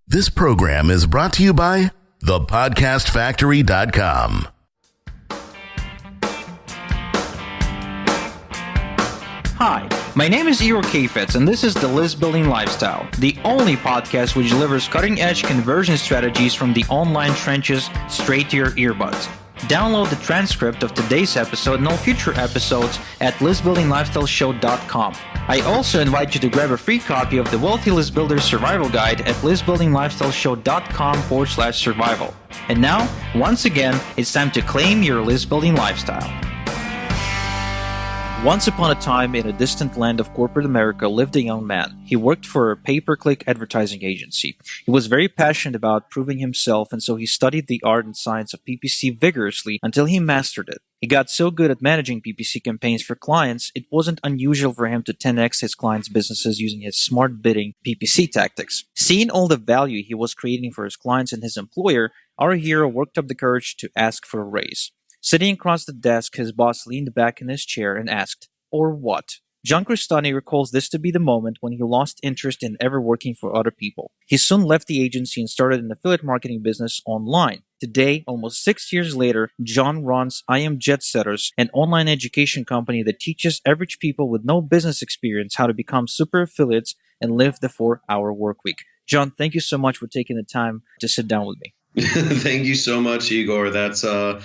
This program is brought to you by thepodcastfactory.com. Hi, my name is Igor Kheifets, and this is the List Building Lifestyle, the only podcast which delivers cutting-edge conversion strategies from the online trenches straight to your earbuds. Download the transcript of today's episode and all future episodes at listbuildinglifestyleshow.com. I also invite you to grab a free copy of the Wealthy List Builder Survival Guide at listbuildinglifestyleshow.com/survival. And now, once again, it's time to claim your list building lifestyle. Once upon a time, in a distant land of corporate America, lived a young man. He worked for a pay-per-click advertising agency. He was very passionate about proving himself, and so he studied the art and science of PPC vigorously until he mastered it. He got so good at managing PPC campaigns for clients, it wasn't unusual for him to 10x his clients' businesses using his smart bidding PPC tactics. Seeing all the value he was creating for his clients and his employer, our hero worked up the courage to ask for a raise. Sitting across the desk, his boss leaned back in his chair and asked, "Or what?" John Crestani recalls this to be the moment when he lost interest in ever working for other people. He soon left the agency and started an affiliate marketing business online. Today, almost 6 years later, John runs I Am Jetsetters, an online education company that teaches average people with no business experience how to become super affiliates and live the 4-hour work week. John, thank you so much for taking the time to sit down with me. Thank you so much, Igor. That's an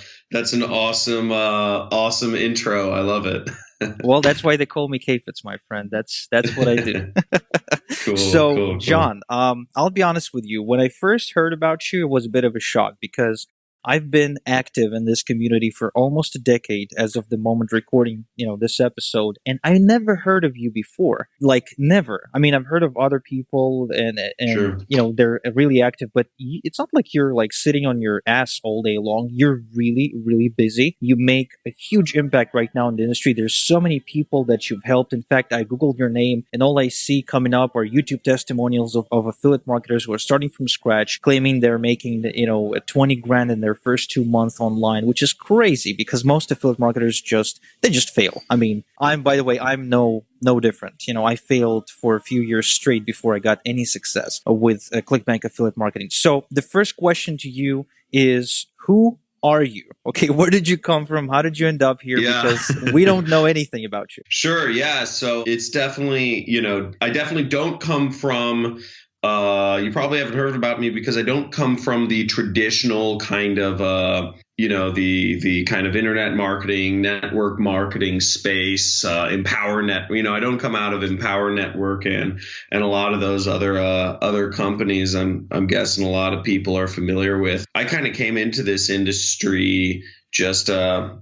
awesome intro. I love it. Well, that's why they call me Kheifets, my friend. That's what I do. Cool. John, I'll be honest with you. When I first heard about you, it was a bit of a shock because I've been active in this community for almost a decade as of the moment recording, this episode, and I never heard of you before. Like, never. I mean, I've heard of other people and Sure. They're really active, but it's not like you're like sitting on your ass all day long. You're really, really busy. You make a huge impact right now in the industry. There's so many people that you've helped. In fact, I Googled your name and all I see coming up are YouTube testimonials of affiliate marketers who are starting from scratch, claiming they're making, 20 grand in their first 2 months online, which is crazy because most affiliate marketers just fail. I mean, I'm no different. I failed for a few years straight before I got any success with ClickBank affiliate marketing. So the first question to you is, who are you? Okay, where did you come from? How did you end up here? Yeah. Because we don't know anything about you. Sure. Yeah. So it's definitely, I definitely don't come from, you probably haven't heard about me because I don't come from the traditional kind of, the kind of internet marketing, network marketing space, EmpowerNet. I don't come out of Empower Network and a lot of those other companies. I'm guessing a lot of people are familiar with. I kind of came into this industry just, I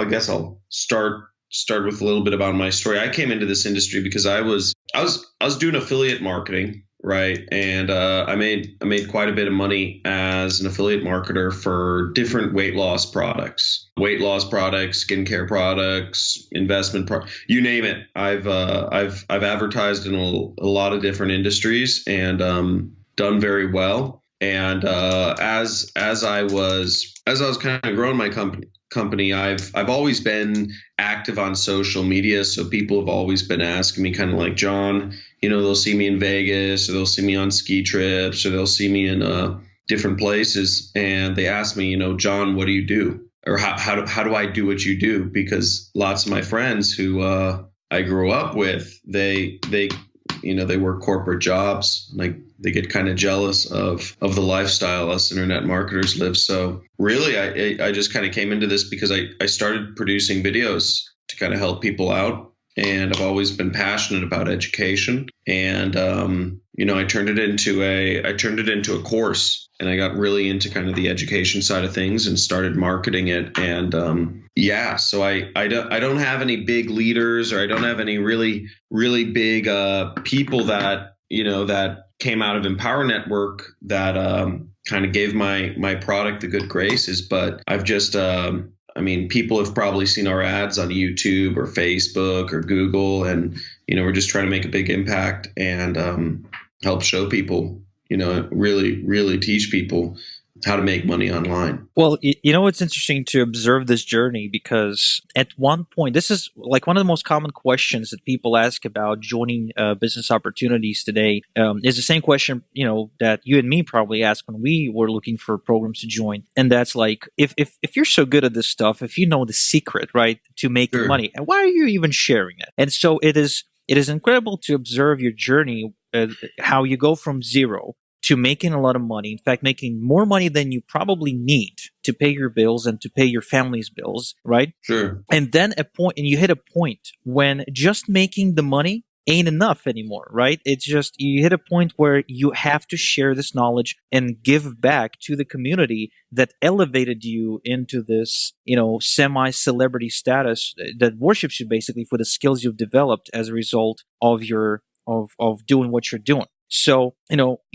guess I'll start with a little bit about my story. I came into this industry because I was doing affiliate marketing. Right. And I made quite a bit of money as an affiliate marketer for different weight loss products, skincare products, investment you name it. I've advertised in a lot of different industries and done very well. And as I was kind of growing my company, I've always been active on social media. So people have always been asking me kind of like, John, they'll see me in Vegas or they'll see me on ski trips or they'll see me in different places. And they ask me, John, what do you do? Or how do I do what you do? Because lots of my friends who I grew up with, they work corporate jobs. Like they get kind of jealous of the lifestyle us internet marketers live. So really, I just kind of came into this because I started producing videos to kind of help people out. And I've always been passionate about education. And, I turned it into a course, and I got really into kind of the education side of things and started marketing it. And, so I don't have any big leaders, or I don't have any really, really big, people that, that came out of Empower Network that, kind of gave my product the good graces. But I've just, people have probably seen our ads on YouTube or Facebook or Google, and, we're just trying to make a big impact and help show people, really, really teach people how to make money online. Well, it's interesting to observe this journey because at one point, this is like one of the most common questions that people ask about joining business opportunities today. Is the same question, that you and me probably asked when we were looking for programs to join. And that's like, if you're so good at this stuff, if you know the secret, right, to making money, and why are you even sharing it? And so it is incredible to observe your journey, how you go from zero to making a lot of money. In fact, making more money than you probably need to pay your bills and to pay your family's bills, right? Sure. And then you hit a point when just making the money ain't enough anymore, right? It's just, you hit a point where you have to share this knowledge and give back to the community that elevated you into this, semi-celebrity status that worships you basically for the skills you've developed as a result of of doing what you're doing. So,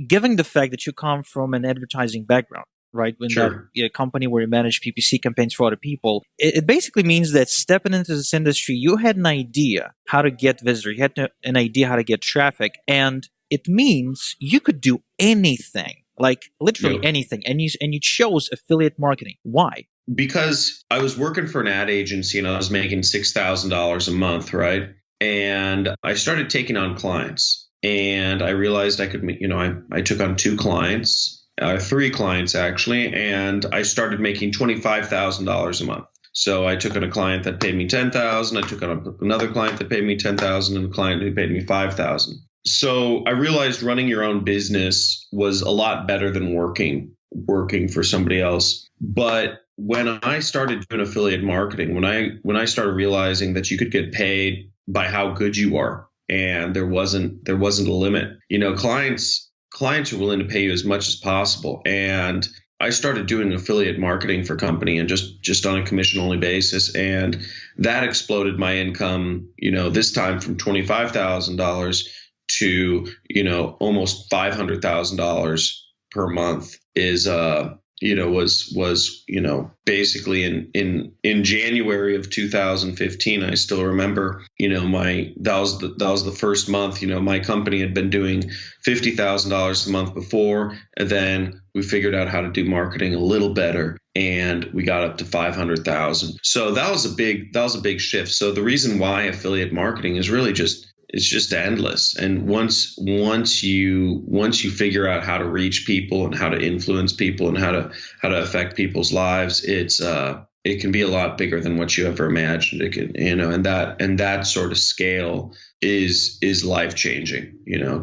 given the fact that you come from an advertising background, right, in that company where you manage PPC campaigns for other people, it basically means that stepping into this industry, you had an idea how to get visitors, you had an idea how to get traffic, and it means you could do anything, like literally anything, and you chose affiliate marketing. Why? Because I was working for an ad agency and I was making $6,000 a month, right? And I started taking on clients. And I realized I could, I took on 2 clients, 3 clients actually, and I started making $25,000 a month. So I took on a client that paid me $10,000. I took on another client that paid me $10,000, and a client who paid me $5,000. So I realized running your own business was a lot better than working for somebody else. But when I started doing affiliate marketing, when I started realizing that you could get paid by how good you are, and there wasn't a limit. Clients are willing to pay you as much as possible. And I started doing affiliate marketing for company and just on a commission only basis. And that exploded my income, this time from $25,000 to, almost $500,000 per month was basically in January of 2015. I still remember, that was the first month. My company had been doing $50,000 a month before, and then we figured out how to do marketing a little better, and we got up to 500,000. So that was a big shift. So the reason why affiliate marketing is really it's just endless. And once you figure out how to reach people and how to influence people and how to affect people's lives, it can be a lot bigger than what you ever imagined. It can, and that sort of scale is life changing.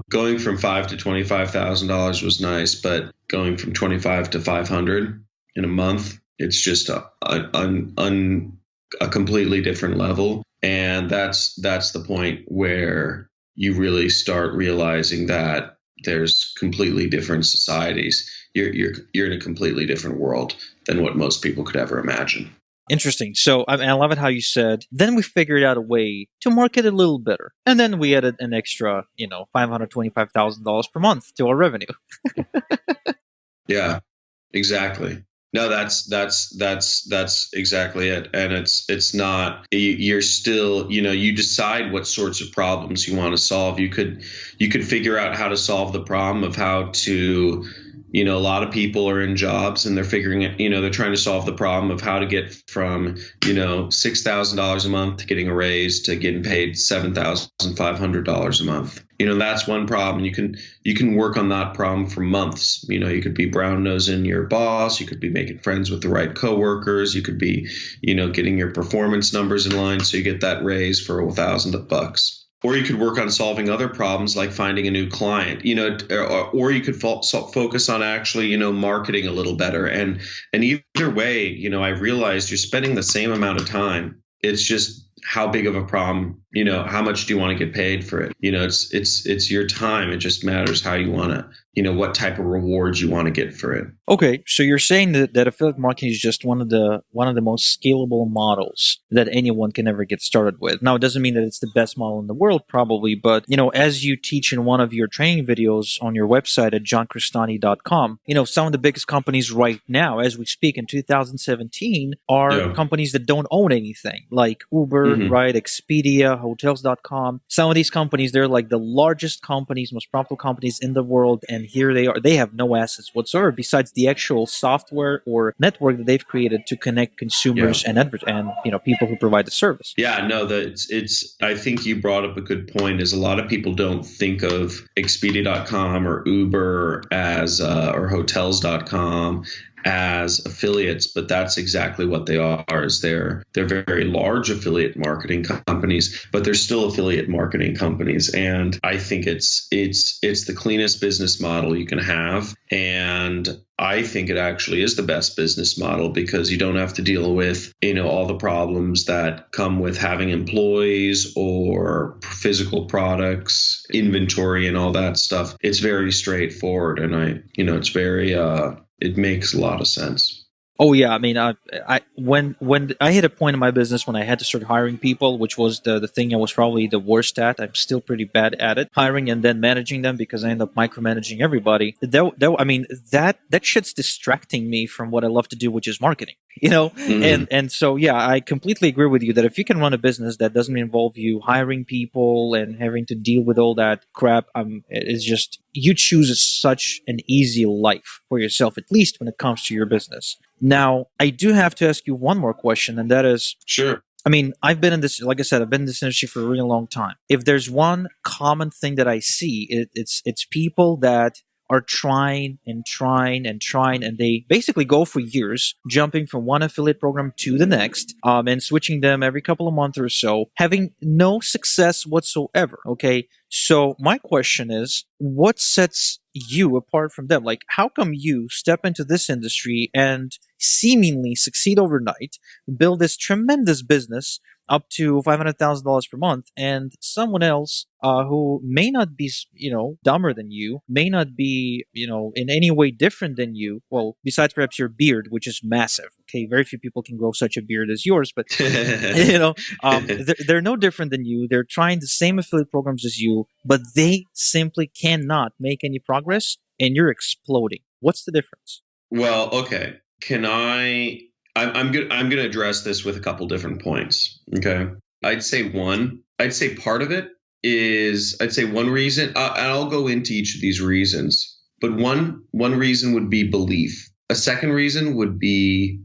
Going from $5,000 to $25,000 was nice, but going from 25 to 500 in a month, it's just a completely different level. And that's the point where you really start realizing that there's completely different societies. You're in a completely different world than what most people could ever imagine. Interesting. So I love it how you said, then we figured out a way to market it a little better. And then we added an extra, $525,000 per month to our revenue. Yeah, exactly. No, that's exactly it. And it's not, you're still, you decide what sorts of problems you want to solve. You could figure out how to solve the problem of how to, a lot of people are in jobs and they're figuring it, they're trying to solve the problem of how to get from, $6,000 a month to getting a raise to getting paid $7,500 a month. That's one problem. You can work on that problem for months. You could be brown nosing your boss. You could be making friends with the right coworkers. You could be, getting your performance numbers in line so you get that raise for $1,000. Or you could work on solving other problems like finding a new client, or you could focus on actually, marketing a little better. And either way, I realized you're spending the same amount of time. It's just how big of a problem, how much do you want to get paid for it? It's your time. It just matters how you want to, what type of rewards you want to get for it. Okay, so you're saying that affiliate marketing is just one of the most scalable models that anyone can ever get started with. Now, it doesn't mean that it's the best model in the world, probably, but as you teach in one of your training videos on your website at johncrestani.com, some of the biggest companies right now, as we speak in 2017, are companies that don't own anything, like Uber, Uber, Mhm. right? Expedia, hotels.com. Some of these companies, they're like the largest companies, most profitable companies in the world. And here they are. They have no assets whatsoever besides the actual software or network that they've created to connect Yeah. consumers and people who provide the service. Yeah, no, it's I think you brought up a good point is a lot of people don't think of Expedia.com or Uber as or hotels.com as affiliates, but that's exactly what they are. Is they're very large affiliate marketing companies, but they're still affiliate marketing companies. And I think it's the cleanest business model you can have. And I think it actually is the best business model because you don't have to deal with, all the problems that come with having employees or physical products, inventory and all that stuff. It's very straightforward. And it's very, it makes a lot of sense. Oh yeah, I mean, when I hit a point in my business when I had to start hiring people, which was the thing I was probably the worst at. I'm still pretty bad at it, hiring and then managing them because I end up micromanaging everybody. That shit's distracting me from what I love to do, which is marketing. Mhm. And so yeah, I completely agree with you that if you can run a business that doesn't involve you hiring people and having to deal with all that crap, it's just you choose such an easy life for yourself, at least when it comes to your business. Now, I do have to ask you one more question, and that is, Sure. I mean, I've been in this, like I said, I've been in this industry for a really long time. If there's one common thing that I see, it's people that are trying and trying and trying, and they basically go for years, jumping from one affiliate program to the next, and switching them every couple of months or so, having no success whatsoever. Okay, so my question is, what sets you apart from them? Like, how come you step into this industry and seemingly succeed overnight, build this tremendous business up to $500,000 per month, and someone else who may not be, dumber than you, may not be, in any way different than you. Well, besides perhaps your beard, which is massive. Okay, very few people can grow such a beard as yours, but they're no different than you. They're trying the same affiliate programs as you, but they simply cannot make any progress, and you're exploding. What's the difference? Well, okay. Can I? I'm good. I'm going to address this with a couple different points. Okay. I'd say part of it is, I'd say one reason, and I'll go into each of these reasons, but one reason would be belief. A second reason would be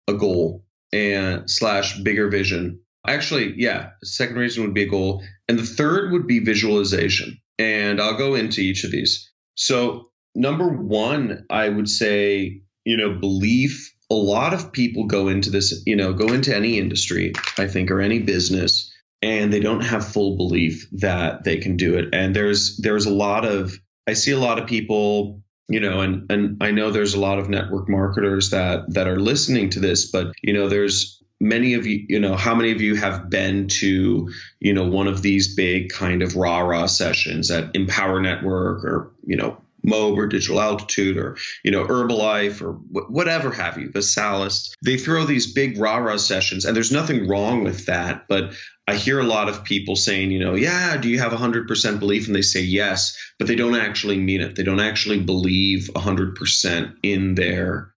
a goal and slash bigger vision. Actually, yeah, the second reason would be a goal. And the third would be visualization. And I'll go into each of these. So number one, I would say, belief. A lot of people go into this, go into any industry, I think, or any business, and they don't have full belief that they can do it. And there's I see a lot of people, and I know there's a lot of network marketers that are listening to this, but, there's many of you, how many of you have been to, one of these big kind of rah-rah sessions at Empower Network or, Mobe or Digital Altitude or, Herbalife or whatever have you, Vasalis. They throw these big rah-rah sessions, and there's nothing wrong with that. But I hear a lot of people saying, yeah, do you have 100% belief? And they say yes, but they don't actually mean it. They don't actually believe 100% in their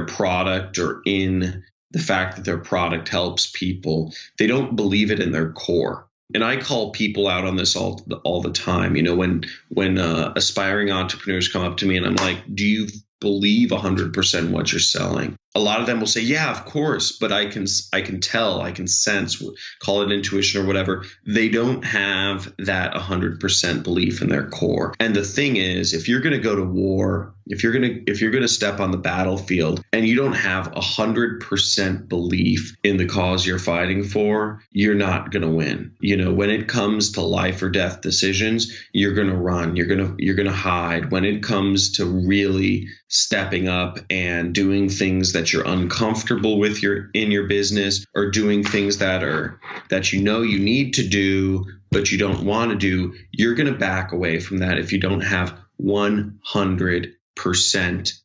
product or in the fact that their product helps people. They don't believe it in their core. And I call people out on this all the time. When aspiring entrepreneurs come up to me and I'm like, do you believe 100% what you're selling? A lot of them will say, yeah, of course, but I can tell, I can sense, call it intuition or whatever. They don't have that 100% belief in their core. And the thing is, if you're going to go to war, if you're going to step on the battlefield and you don't have 100% belief in the cause you're fighting for, you're not going to win. When it comes to life or death decisions, you're going to run, you're going to hide. When it comes to really stepping up and doing things that you're uncomfortable with in your business, or doing things that you need to do but you don't want to do, you're going to back away from that if you don't have 100%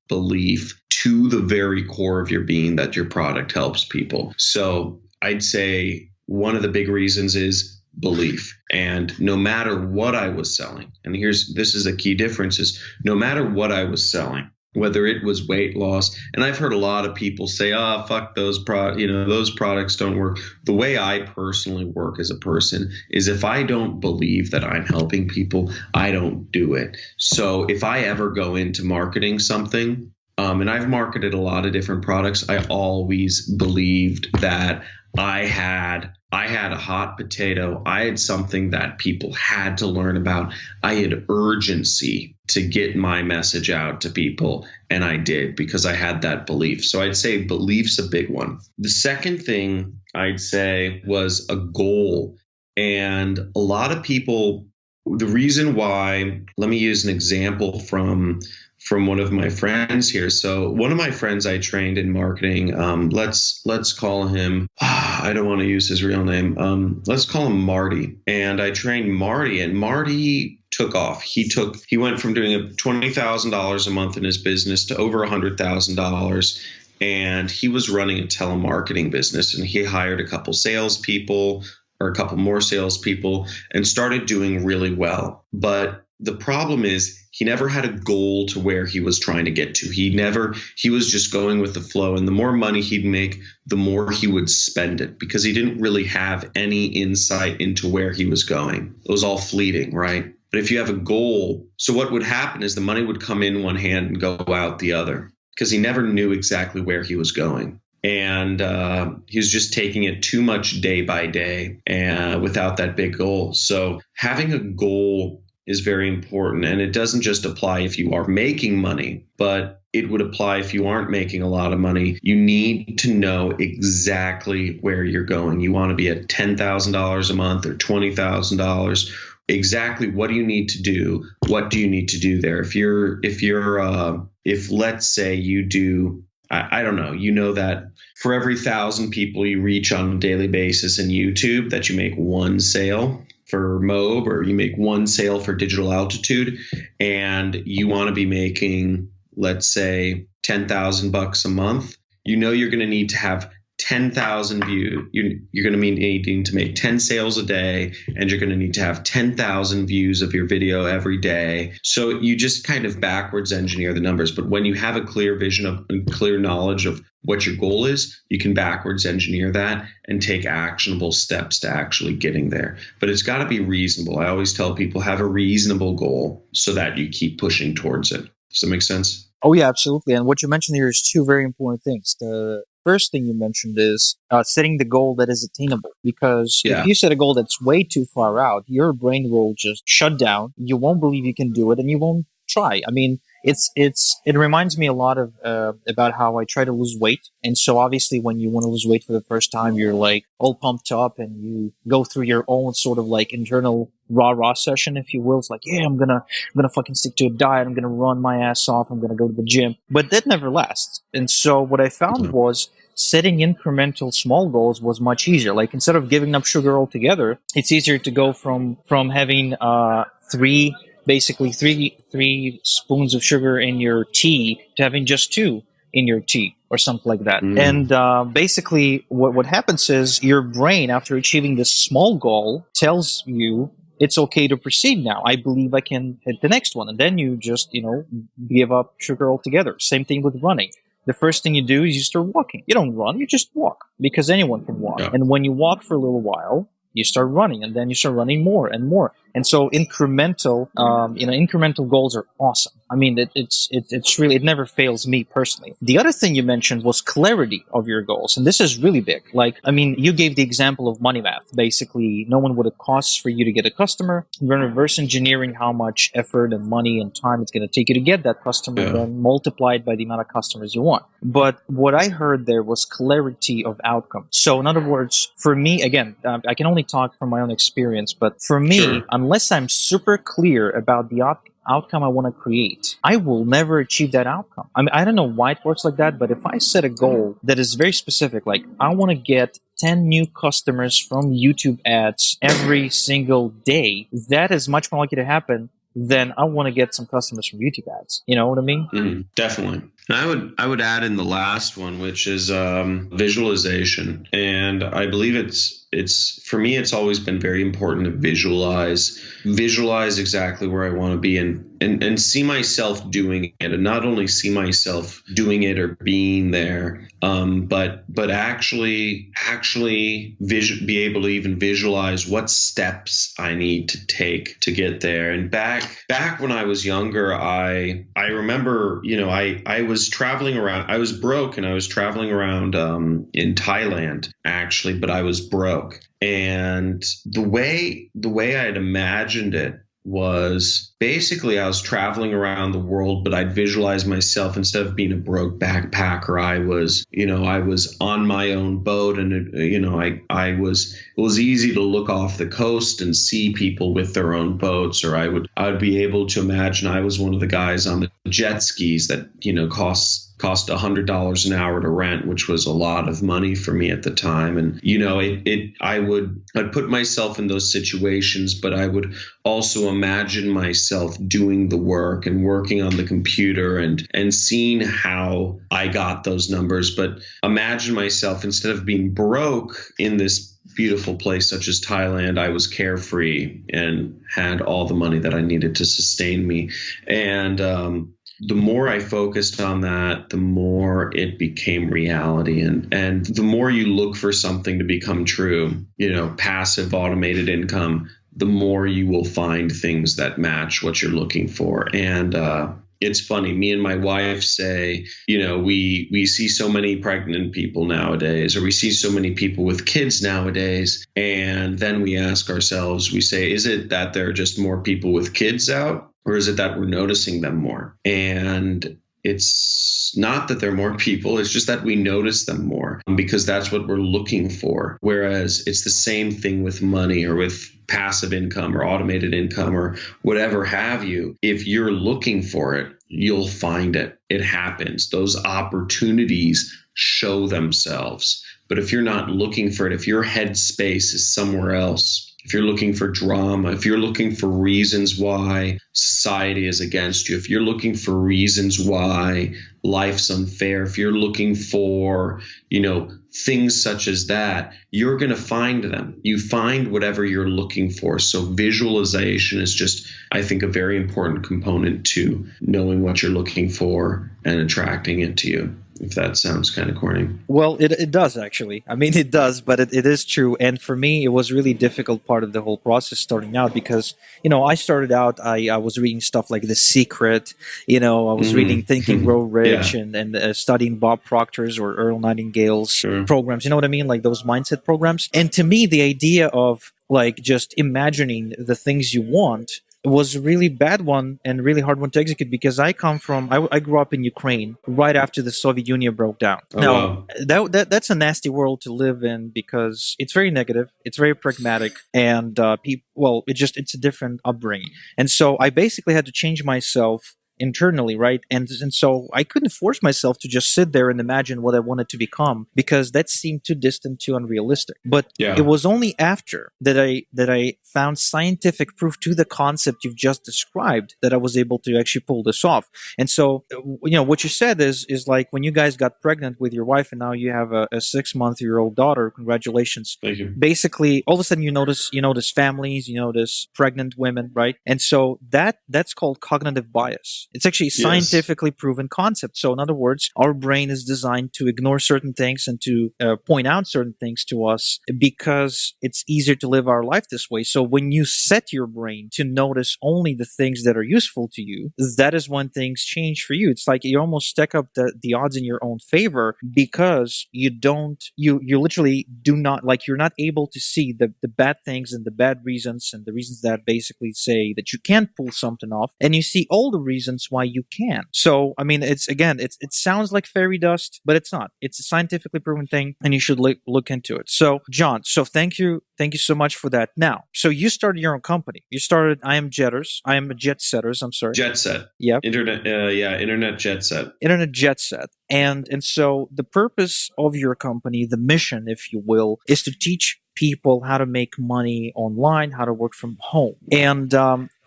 belief to the very core of your being that your product helps people. So I'd say one of the big reasons is belief. And no matter what I was selling, and this is a key difference, is no matter what I was selling, whether it was weight loss. And I've heard a lot of people say, "Oh, fuck those those products don't work." The way I personally work as a person is if I don't believe that I'm helping people, I don't do it. So if I ever go into marketing something, and I've marketed a lot of different products, I always believed that I had a hot potato. I had something that people had to learn about. I had urgency to get my message out to people, and I did because I had that belief. So I'd say belief's a big one. The second thing I'd say was a goal. And a lot of people, the reason why, let me use an example from one of my friends here. So one of my friends I trained in marketing, let's call him, I don't want to use his real name. Let's call him Marty. And I trained Marty, and Marty took off. He went from doing $20,000 a month in his business to over $100,000. And he was running a telemarketing business, and he hired a couple salespeople or a couple more salespeople and started doing really well. But the problem is he never had a goal to where he was trying to get to. He was just going with the flow. And the more money he'd make, the more he would spend it because he didn't really have any insight into where he was going. It was all fleeting, right? But if you have a goal, so what would happen is the money would come in one hand and go out the other because he never knew exactly where he was going. And he was just taking it too much day by day without that big goal. So having a goal is very important. And it doesn't just apply if you are making money, but it would apply if you aren't making a lot of money. You need to know exactly where you're going. You want to be at $10,000 a month or $20,000. Exactly what do you need to do? What do you need to do there? If let's say you do, I don't know, you know that for every 1,000 people you reach on a daily basis in YouTube, that you make one sale for Mob, or you make one sale for Digital Altitude, and you want to be making, let's say, $10,000 a month. You know you're going to need to have 10,000 views. You're going to be needing to make 10 sales a day, and you're going to need to have 10,000 views of your video every day. So you just kind of backwards engineer the numbers. But when you have a clear vision of clear knowledge of what your goal is, you can backwards engineer that and take actionable steps to actually getting there. But it's got to be reasonable. I always tell people, have a reasonable goal so that you keep pushing towards it. Does that make sense? Oh, yeah, absolutely. And what you mentioned here is two very important things. The first thing you mentioned is setting the goal that is attainable. Because if you set a goal that's way too far out, your brain will just shut down. You won't believe you can do it, and you won't try. I mean, it reminds me a lot of about how I try to lose weight. And so obviously when you want to lose weight for the first time, you're like all pumped up and you go through your own sort of like internal rah session, if you will. It's like, yeah, I'm gonna fucking stick to a diet. I'm gonna run my ass off. I'm gonna go to the gym. But that never lasts. And so what I found was setting incremental small goals was much easier. Like instead of giving up sugar altogether, it's easier to go from having three spoons of sugar in your tea to having just 2 in your tea or something like that. And basically what happens is your brain, after achieving this small goal, tells you it's okay to proceed now. I believe I can hit the next one. And then you just, give up sugar altogether. Same thing with running. The first thing you do is you start walking. You don't run, you just walk because anyone can walk. Yeah. And when you walk for a little while, you start running, and then you start running more and more. And so incremental goals are awesome. I mean, it's really, it never fails me personally. The other thing you mentioned was clarity of your goals. And this is really big. Like, I mean, you gave the example of money math. Basically, knowing what it costs for you to get a customer, then reverse engineering how much effort and money and time it's going to take you to get that customer, and then multiply it by the amount of customers you want. But what I heard there was clarity of outcome. So in other words, for me, again, I can only talk from my own experience, but for me, unless I'm super clear about the outcome I want to create, I will never achieve that outcome. I mean, I don't know why it works like that, but if I set a goal that is very specific, like I want to get 10 new customers from YouTube ads every single day, that is much more likely to happen than I want to get some customers from YouTube ads. You know what I mean? Definitely. And I would add in the last one, which is visualization. And I believe it's for me, it's always been very important to visualize exactly where I want to be. And and see myself doing it, and not only see myself doing it or being there, but actually be able to even visualize what steps I need to take to get there. And back when I was younger, I remember, I was traveling around. I was broke, and I was traveling around in Thailand actually, but I was broke. And the way I had imagined it was basically I was traveling around the world, but I'd visualize myself, instead of being a broke backpacker, I was on my own boat, and it was easy to look off the coast and see people with their own boats, or I would be able to imagine I was one of the guys on the jet skis that cost $100 an hour to rent, which was a lot of money for me at the time. And I'd put myself in those situations, but I would also imagine myself doing the work and working on the computer and seeing how I got those numbers. But imagine myself, instead of being broke in this beautiful place such as Thailand, I was carefree and had all the money that I needed to sustain me. And the more I focused on that, the more it became reality. And the more you look for something to become true, passive automated income, the more you will find things that match what you're looking for. And it's funny, me and my wife say, we see so many pregnant people nowadays, or we see so many people with kids nowadays. And then we ask ourselves, we say, is it that there are just more people with kids out? Or is it that we're noticing them more? And it's not that there are more people, it's just that we notice them more because that's what we're looking for. Whereas it's the same thing with money or with passive income or automated income or whatever have you. If you're looking for it, you'll find it. It happens. Those opportunities show themselves. But if you're not looking for it, if your headspace is somewhere else, if you're looking for drama, if you're looking for reasons why society is against you, if you're looking for reasons why life's unfair, if you're looking for, things such as that, you're going to find them. You find whatever you're looking for. So visualization is just, I think, a very important component to knowing what you're looking for and attracting it to you. If that sounds kind of corny. Well, it does actually. I mean, it does, but it is true. And for me, it was really difficult part of the whole process starting out because, I started out, I was reading stuff like The Secret, I was reading Think and Grow Rich and studying Bob Proctor's or Earl Nightingale's programs. You know what I mean? Like those mindset programs. And to me, the idea of like just imagining the things you want was a really bad one and really hard one to execute because I grew up in Ukraine right after the Soviet Union broke down. That's a nasty world to live in because it's very negative, it's very pragmatic, and it's a different upbringing. And so I basically had to change myself internally, right? And so I couldn't force myself to just sit there and imagine what I wanted to become because that seemed too distant, too unrealistic. But it was only after that I found scientific proof to the concept you've just described that I was able to actually pull this off. And so, what you said is like when you guys got pregnant with your wife and now you have a 6-month-old daughter. Congratulations. Thank you. Basically, all of a sudden you notice families, you notice pregnant women, right? And so that's called cognitive bias. It's actually a scientifically proven concept. So in other words, our brain is designed to ignore certain things and to point out certain things to us because it's easier to live our life this way. So when you set your brain to notice only the things that are useful to you, that is when things change for you. It's like you almost stack up the odds in your own favor because you literally do not, like you're not able to see the bad things and the bad reasons and the reasons that basically say that you can't pull something off, and you see all the reasons why you can. So, I mean, it sounds like fairy dust, but it's not. It's a scientifically proven thing, and you should look into it. So, John, thank you so much for that. Now, so you started your own company. You started I Am Jet Setters. I'm sorry. Jet Set. Yep. Internet Jet Set. Internet Jet Set. And so the purpose of your company, the mission, if you will, is to teach people how to make money online, how to work from home. And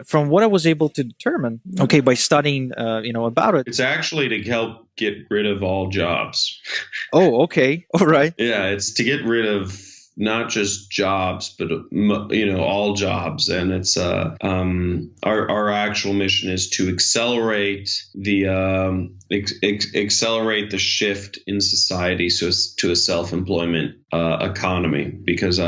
from what I was able to determine, by studying, about it. It's actually to help get rid of all jobs. Oh, okay. All right. Yeah, it's to get rid of not just jobs, but all jobs. And it's our actual mission is to accelerate the accelerate the shift in society to a self-employment economy, because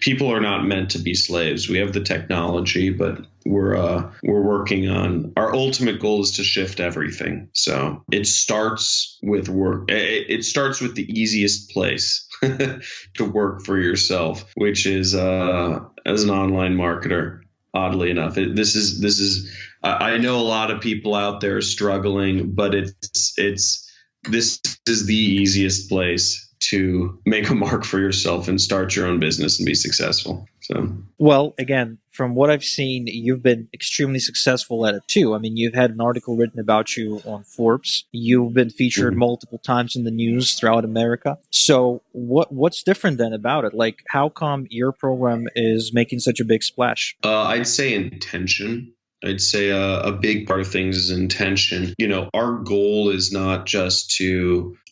people are not meant to be slaves. We have the technology, but we're working on, our ultimate goal is to shift everything. So it starts with work. It starts with the easiest place to work for yourself, which is as an online marketer. Oddly enough, this is I know a lot of people out there struggling, but this is the easiest place to make a mark for yourself and start your own business and be successful. So, well, again, from what I've seen, you've been extremely successful at it too. I mean, you've had an article written about you on Forbes. You've been featured multiple times in the news throughout America. So what's different then about it? Like, how come your program is making such a big splash? I'd say intention. I'd say a big part of things is intention. Our goal is not just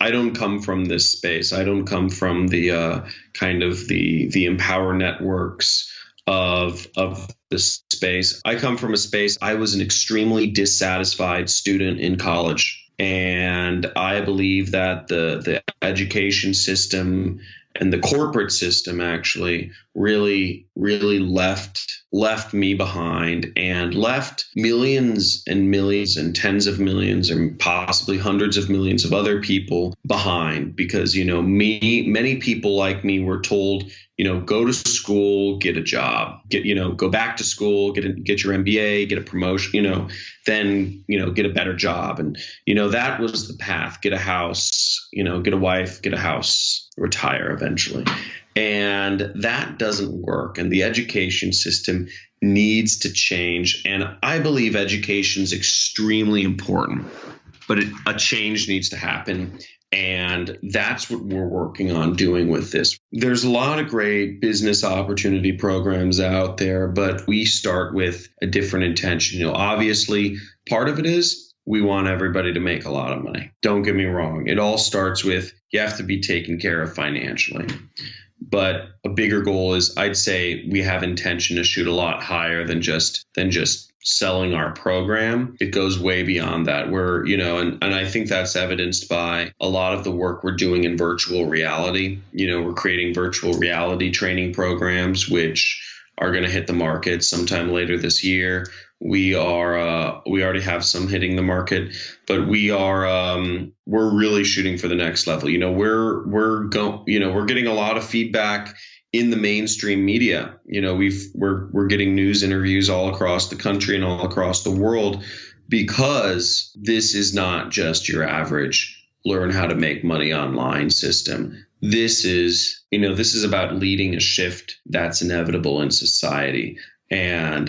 I don't come from this space. I don't come from the kind of the empower networks of this space. I come from a space. I was an extremely dissatisfied student in college. And I believe that the education system and the corporate system actually really, really left me behind, and left millions and millions and tens of millions and possibly hundreds of millions of other people behind, because, many people like me were told, go to school, get a job, go back to school, get your MBA, get a promotion, then, get a better job. And, that was the path. Get a house, get a wife, get a house, retire eventually. And that doesn't work. And the education system needs to change. And I believe education is extremely important, but a change needs to happen. And that's what we're working on doing with this. There's a lot of great business opportunity programs out there, but we start with a different intention. Obviously, part of it is we want everybody to make a lot of money. Don't get me wrong. It all starts with you have to be taken care of financially. But a bigger goal is, I'd say, we have intention to shoot a lot higher than just selling our program. It goes way beyond that. We're, and I think that's evidenced by a lot of the work we're doing in virtual reality. We're creating virtual reality training programs, which are going to hit the market sometime later this year. We already have some hitting the market, but we're really shooting for the next level. We're getting a lot of feedback in the mainstream media. We're getting news interviews all across the country and all across the world, because this is not just your average learn how to make money online system. This is about leading a shift that's inevitable in society. And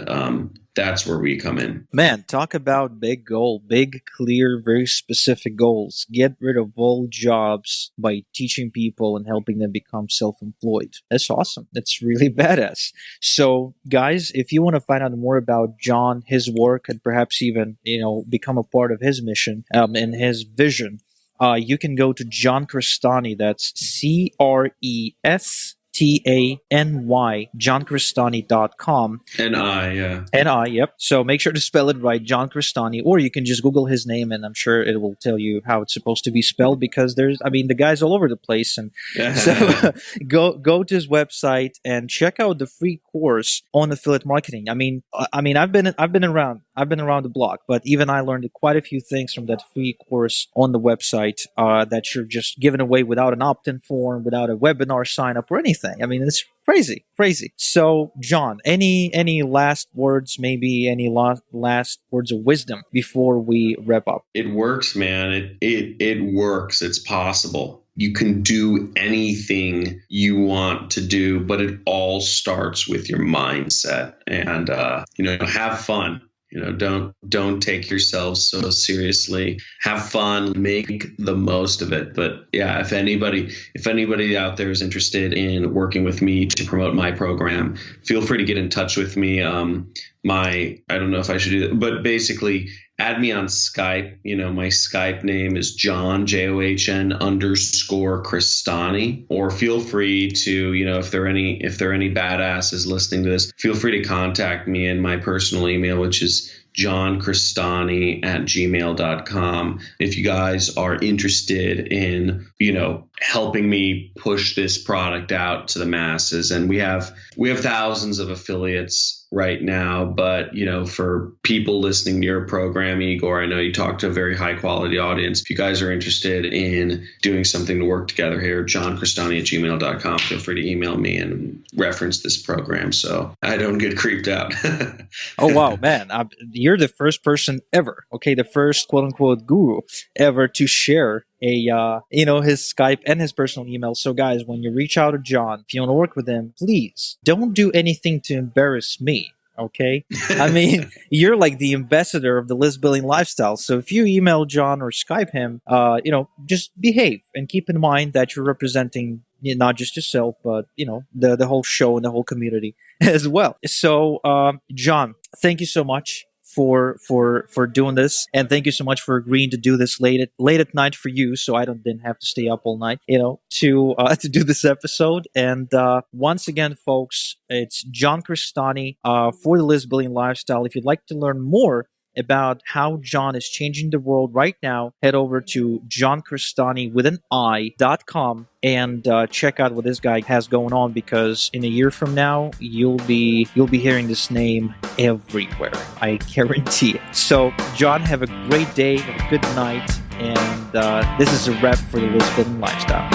that's where we come in. Man, talk about big goal, big, clear, very specific goals. Get rid of all jobs by teaching people and helping them become self-employed. That's awesome. That's really badass. So, guys, if you want to find out more about John, his work, and perhaps even, become a part of his mission and his vision, you can go to John Crestani. That's CRESTANY, johncrestani.com. Yep. So make sure to spell it right, John Crestani, or you can just Google his name and I'm sure it will tell you how it's supposed to be spelled, because the guy's all over the place. And so go to his website and check out the free course on affiliate marketing. I've been around the block, but even I learned quite a few things from that free course on the website that you're just giving away without an opt-in form, without a webinar sign up or anything. It's crazy. So, John, any last words, maybe any last words of wisdom before we wrap up? It works, man. It works. It's possible. You can do anything you want to do, but it all starts with your mindset. And have fun. Don't take yourself so seriously. Have fun, make the most of it. But yeah, if anybody out there is interested in working with me to promote my program, feel free to get in touch with me. I don't know if I should do that, but basically add me on Skype. My Skype name is John, JOHN_Crestani, or feel free to, if there are any badasses listening to this, feel free to contact me in my personal email, which is johncrestani@gmail.com. If you guys are interested in, helping me push this product out to the masses, and we have thousands of affiliates right now, but for people listening to your program, Igor, I know you talk to a very high quality audience. If you guys are interested in doing something to work together here, johncrestani@gmail.com. Feel free to email me and reference this program so I don't get creeped out. Oh, wow, man. You're the first person ever, okay, the first quote unquote guru ever to share his Skype and his personal email. So guys, when you reach out to John, if you want to work with him, please don't do anything to embarrass me. Okay. I mean, you're like the ambassador of the list building lifestyle. So if you email John or Skype him, just behave and keep in mind that you're representing not just yourself, but, the whole show and the whole community as well. So, John, thank you so much for doing this, and thank you so much for agreeing to do this late at night for you, so I didn't have to stay up all night, to do this episode. And once again, folks, it's John Crestani for the List Building Lifestyle. If you'd like to learn more about how John is changing the world right now, head over to johncrestani.com and check out what this guy has going on, because in a year from now, you'll be hearing this name everywhere. I guarantee it. So, John, have a great day, have a good night, and this is a wrap for the List Building Lifestyle.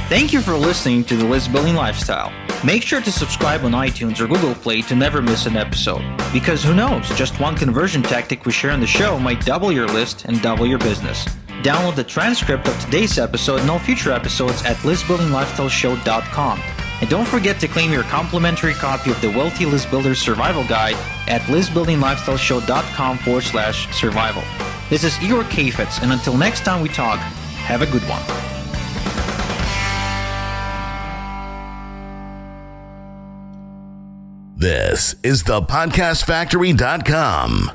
Thank you for listening to the List Building Lifestyle. Make sure to subscribe on iTunes or Google Play to never miss an episode. Because who knows, just one conversion tactic we share on the show might double your list and double your business. Download the transcript of today's episode and all future episodes at listbuildinglifestyleshow.com. And don't forget to claim your complimentary copy of the Wealthy List Builder Survival Guide at listbuildinglifestyleshow.com/survival. This is Igor Kheifets, and until next time we talk, have a good one. This is the podcastfactory.com.